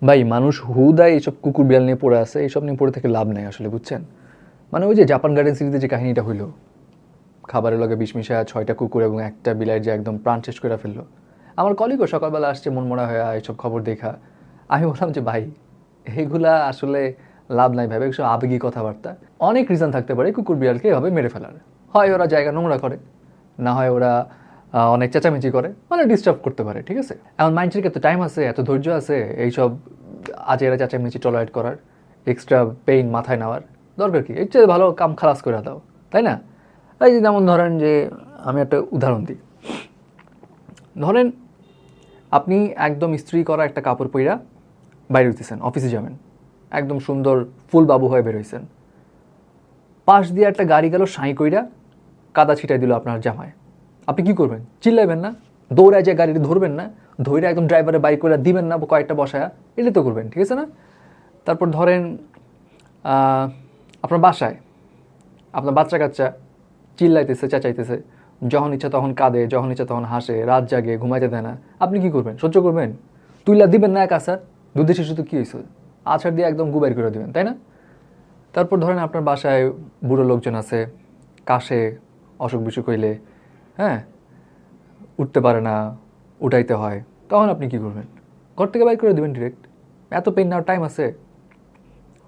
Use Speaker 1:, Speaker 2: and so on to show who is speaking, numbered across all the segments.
Speaker 1: ভাই মানুষ হুদায় এইসব কুকুর বিড়াল নিয়ে পড়ে আছে, এইসব নিয়ে পড়ে থেকে লাভ নাই আসলে, বুঝছেন? মানে ওই যে জাপান গার্ডেন সিরিজে যে কাহিনীটা হইলো, খাবারের লগে বিষ মিশায়া 6টা কুকুর এবং একটা বিলাই যে একদম প্রাণ শেষ করে ফেললো। আমার কলিগও সকালবেলা আসছে মনমরা হয়ে এইসব খবর দেখা। আমি বললাম যে ভাই এইগুলা আসলে লাভ নাই ভাই, একটু আবেগী কথাবার্তা। অনেক রিজন থাকতে পারে কুকুর বিড়ালকে এভাবে মেরে ফেলার। হয় ওরা জায়গা নোংরা করে, না হয় ওরা অনেক চেঁচামেচি করে, মানে ডিস্টার্ব করতে পারে, ঠিক আছে? এখন মাইন্ডসের এত টাইম আছে, এত ধৈর্য আছে এইসব আজেরা চেঁচামেচি টলারেট করার, এক্সট্রা পেইন মাথায় নেওয়ার দরকার কি? এর চেয়ে ভালো কাম খালাস করে দাও, তাই না? এই যে যেমন ধরেন যে আমি একটা উদাহরণ দিই। ধরেন আপনি একদম ইস্ত্রি করা একটা কাপড় পইরা বাইরে হইতেছেন, অফিসে যাবেন, একদম সুন্দর ফুল বাবু হয়ে বের হইছেন, পাশ দিয়ে একটা গাড়ি গেল সাঁই কইরা কাদা ছিটাই দিল আপনার জামায়। আপনি কি করবেন? চিল্লাইবেন না? দৌড়ায় যে গাড়িটা ধরবেন না? ধৈর্য একদম ড্রাইভারে বাইক করে দিবেন না কয়েকটা বসায়া? এটা তো করবেন, ঠিক আছে না? তারপর ধরেন আপনার বাসায় আপনার বাচ্চা কাচ্চা চিল্লাইতেছে, চেঁচাইতেছে, যখন ইচ্ছা তখন কাঁদে, যখন ইচ্ছা তখন হাসে, রাত জাগে, ঘুমাইতে দেয় না। আপনি কি করবেন? সহ্য করবেন? তুইলা দিবেন না এক আছাড়? দুধের শিশু তো কী হয়েছে, আছাড় দিয়ে একদম গুবাইর করে দিবেন, তাই না? তারপর ধরেন আপনার বাসায় বুড়ো লোকজন আছে, কাশে, অসুখ বিসুখ হইলে, হ্যাঁ, উঠতে পারে না, উঠাইতে হয়, তখন আপনি কি করবেন? ঘর থেকে বাইর করে দেবেন ডিরেক্ট। এত পেন নেওয়ার টাইম আছে,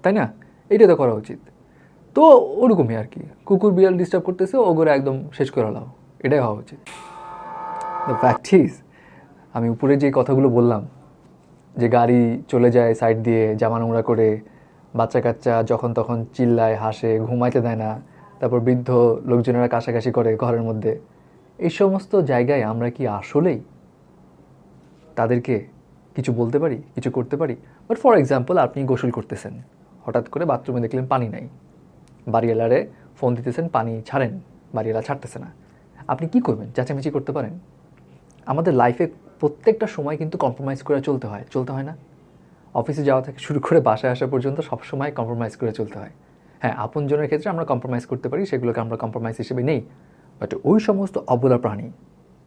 Speaker 1: তাই না? এইটাই তো করা উচিত। তো ওরকমই আর কি, কুকুর বিড়াল ডিস্টার্ব করতেছে, ওগুলো একদম শেষ করে লাও, এটাই হওয়া উচিত। দ্য ফ্যাক্ট ইজ, আমি উপরে যে কথাগুলো বললাম, যে গাড়ি চলে যায় সাইড দিয়ে জামা নোংরা করে, বাচ্চা কাচ্চা যখন তখন চিল্লায়, হাসে, ঘুমাইতে দেয় না, তারপর বৃদ্ধ লোকজনেরা কাশাকাশি করে ঘরের মধ্যে, এই সমস্ত জায়গায় আমরা কি আসলেই তাদেরকে কিছু বলতে পারি, কিছু করতে পারি? বাট ফর এক্সাম্পল, আপনি গোসল করতেছেন, হঠাৎ করে বাথরুমে দেখলেন পানি নাই, বাড়িওয়ালারে ফোন দিতেছেন পানি ছাড়েন, বাড়িওয়ালা ছাড়তেছে না, আপনি কি করবেন? চেঁচামেচি করতে পারেন? আমাদের লাইফে প্রত্যেকটা সময় কিন্তু কম্প্রোমাইজ করে চলতে হয়, চলতে হয় না? অফিসে যাওয়া থেকে শুরু করে বাসায় আসা পর্যন্ত সবসময় কম্প্রোমাইজ করে চলতে হয়। হ্যাঁ, আপনজনের ক্ষেত্রে আমরা কম্প্রোমাইজ করতে পারি, সেগুলোকে আমরা কম্প্রোমাইজ হিসেবে নেই। বাট ওই সমস্ত অবলা প্রাণী,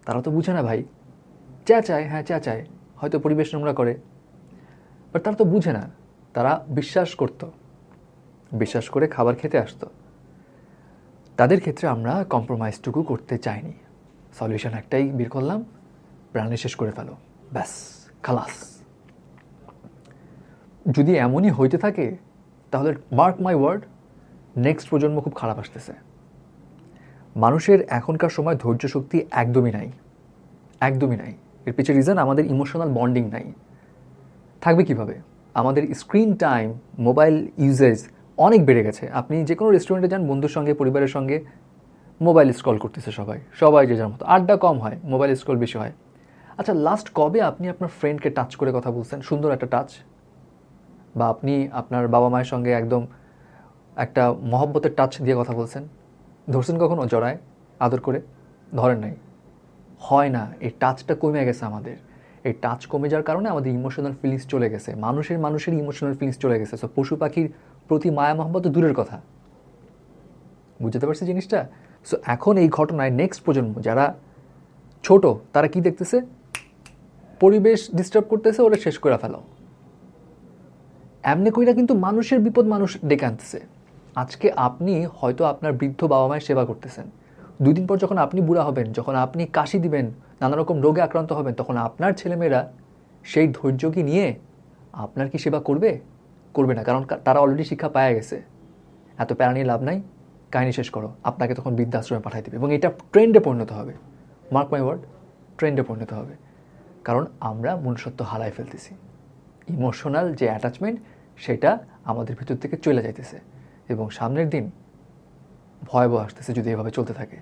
Speaker 1: তারা তো বুঝে না ভাই। চেঁচায়, হ্যাঁ চেঁচায়, হয়তো পরিবেশ নোংরা করে, বাট তারা তো বুঝে না। তারা বিশ্বাস করতো, বিশ্বাস করে খাবার খেতে আসতো। তাদের ক্ষেত্রে আমরা কম্প্রোমাইজটুকু করতে চাইনি। সলিউশন একটাই বের করলাম, প্রাণে শেষ করে ফেলো, ব্যাস, খালাস। যদি এমনই হইতে থাকে, তাহলে মার্ক মাই ওয়ার্ড, নেক্সট প্রজন্ম খুব খারাপ আসতেছে। মানুষের এখনকার সময় ধৈর্য শক্তি একদমই নাই, একদমই নাই। এর পিছনে রিজন আমাদের ইমোশনাল বন্ডিং নাই। থাকবে কিভাবে? আমাদের স্ক্রিন টাইম, মোবাইল ইউজেজ অনেক বেড়ে গেছে। আপনি যে কোনো রেস্টুরেন্টে যান, বন্ধুর সঙ্গে, পরিবারের সঙ্গে, মোবাইল স্ক্রল করতেছে সবাই, সবাই যে যার মতো। আড্ডা কম হয়, মোবাইল স্ক্রল বেশি হয়। আচ্ছা, লাস্ট কবে আপনি আপনার ফ্রেন্ডকে টাচ করে কথা বলছেন, সুন্দর একটা টাচ? বা আপনি আপনার বাবা মায়ের সঙ্গে একদম একটা মহব্বতের টাচ দিয়ে কথা বলছেন? ধরছেন কখনো জড়ায়, আদর করে? ধরেন নাই। হয় না, এই টাচটা কমে গেছে আমাদের। এই টাচ কমে যাওয়ার কারণে আমাদের ইমোশনাল ফিলিংস চলে গেছে, মানুষের ইমোশনাল ফিলিংস চলে গেছে। সো পশু পাখির প্রতি মায়া মহব্বত দূরের কথা। বুঝতে পারছি জিনিসটা? সো এখন এই ঘটনায় নেক্সট প্রজন্ম যারা ছোট, তারা কি দেখতেছে? পরিবেশ ডিস্টার্ব করতেছে, ওরা শেষ করে ফেলাও। এমনি কইরা কিন্তু মানুষের বিপদ মানুষ ডেকে আনতেছে। আজকে আপনি হয়তো আপনার বৃদ্ধ বাবা মায়ের সেবা করতেছেন, 2 দিন পর যখন আপনি বুড়া হবেন, যখন আপনি কাশি দিবেন, নানা রকম রোগে আক্রান্ত হবেন, তখন আপনার ছেলেমেয়েরা সেই ধৈর্য কি নিয়ে আপনার কি সেবা করবে? করবে না, কারণ তারা অলরেডি শিক্ষা পায়ে গেছে। এত প্যারা নিয়ে লাভ নাই, কাহিনী শেষ করো। আপনাকে তখন বৃদ্ধাশ্রমে পাঠাই দেবে এবং এটা ট্রেন্ডে পরিণত হবে। মার্ক মাই ওয়ার্ড, ট্রেন্ডে পরিণত হবে। কারণ আমরা মনুষ্যত্ব হারাই ফেলতেছি। ইমোশনাল যে অ্যাটাচমেন্ট, সেটা আমাদের ভিতর থেকে চলে যাইতেছে এবং সামনের দিন ভয়াবহ আসতেছে যদি এভাবে চলতে থাকে।